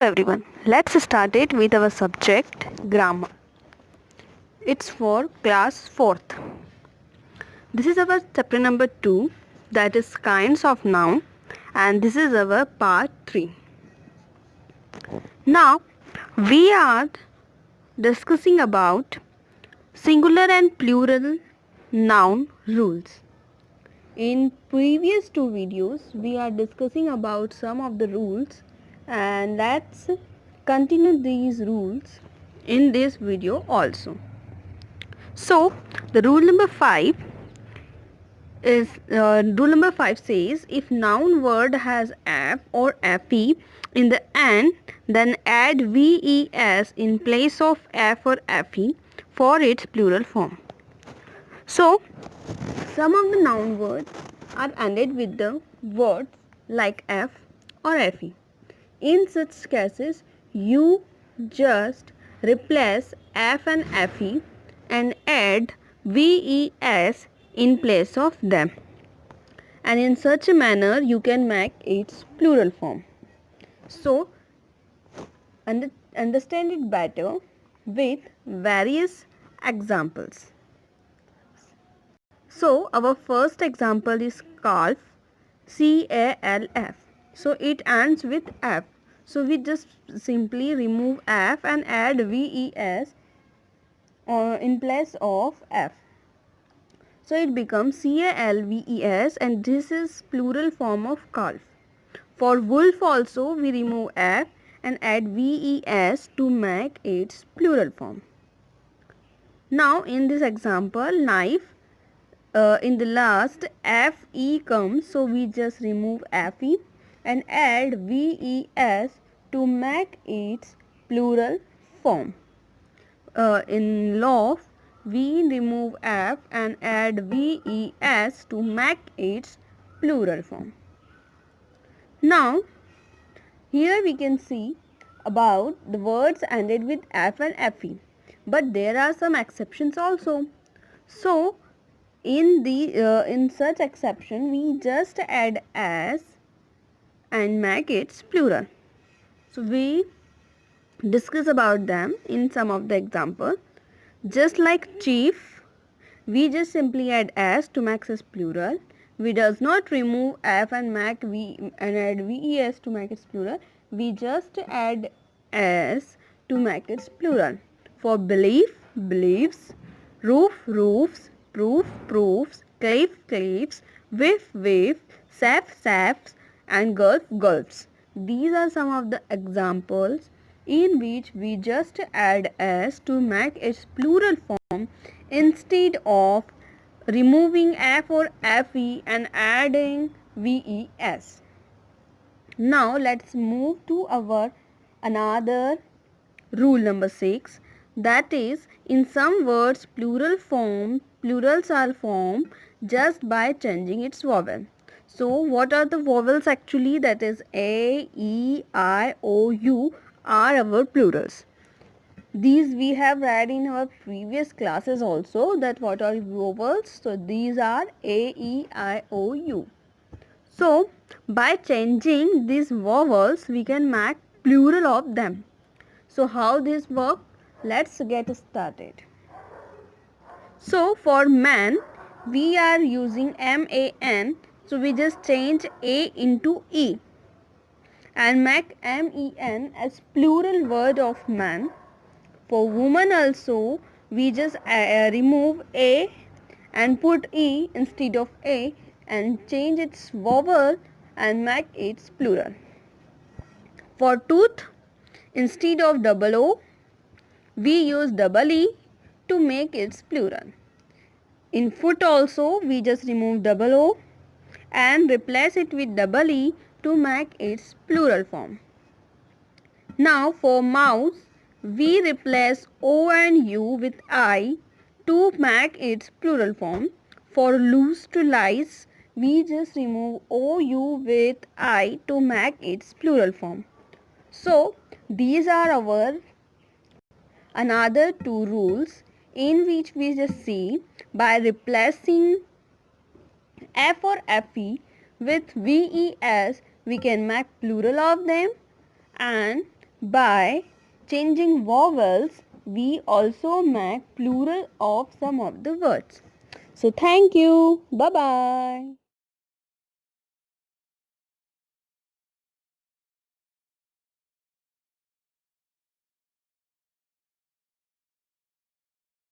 Everyone, let's start it with our subject grammar. It's for class 4th. This is our chapter number 2, that is kinds of noun, and this is our part 3. Now we are discussing about singular and plural noun rules. In previous two videos we are discussing about some of the rules, and let's continue these rules in this video also. So the rule number 5 says if noun word has f or fe in the end, then add ves in place of f or fe for its plural form. So some of the noun words are ended with the words like f or fe. In such cases, you just replace f and fe and add ves in place of them. And in such a manner, you can make its plural form. So, understand it better with various examples. So our first example is calf, calf. So it ends with f. So we just simply remove f and add ves in place of f. So it becomes calves, and this is plural form of calf. For wolf also we remove f and add ves to make its plural form. Now in this example, knife, in the last fe comes, so we just remove fe and add ves to make its plural form. In loaf, we remove f and add ves to make its plural form. Now here we can see about the words ended with f and fe, but there are some exceptions also. So in such exception we just add as and make its plural. So we discuss about them in some of the example. Just like chief, we just simply add as to make its plural. We does not remove f and make v and add ves to make its plural. We just add as to make its plural. For belief, beliefs, roof, roofs, proof, proofs, cliff, cliffs, whiff, whiff, sap, saps, and gulf, gulfs. These are some of the examples in which we just add s to make its plural form instead of removing f or fe and adding ves. Now let's move to our another rule number 6, that is in some words plurals are formed just by changing its vowel. So what are the vowels actually? That is a, e, I, o, u are our plurals. These we have read in our previous classes also, that what are vowels. So these are a, e, I, o, u. So by changing these vowels we can make plural of them. So how this work? Let's get started. So for man we are using man, so we just change a into e and make men as plural word of man. For woman also we just remove a and put e instead of a and change its vowel and make its plural. For tooth, instead of double o we use double e to make its plural. In foot also we just remove double o and replace it with double e to make its plural form. Now for mouse, we replace o and u with I to make its plural form. For loose to lice, we just remove ou with I to make its plural form. So these are our another two rules in which we just see by replacing f or fe with ves we can make plural of them, and By changing vowels, we also make plural of some of the words. So thank you. Bye bye.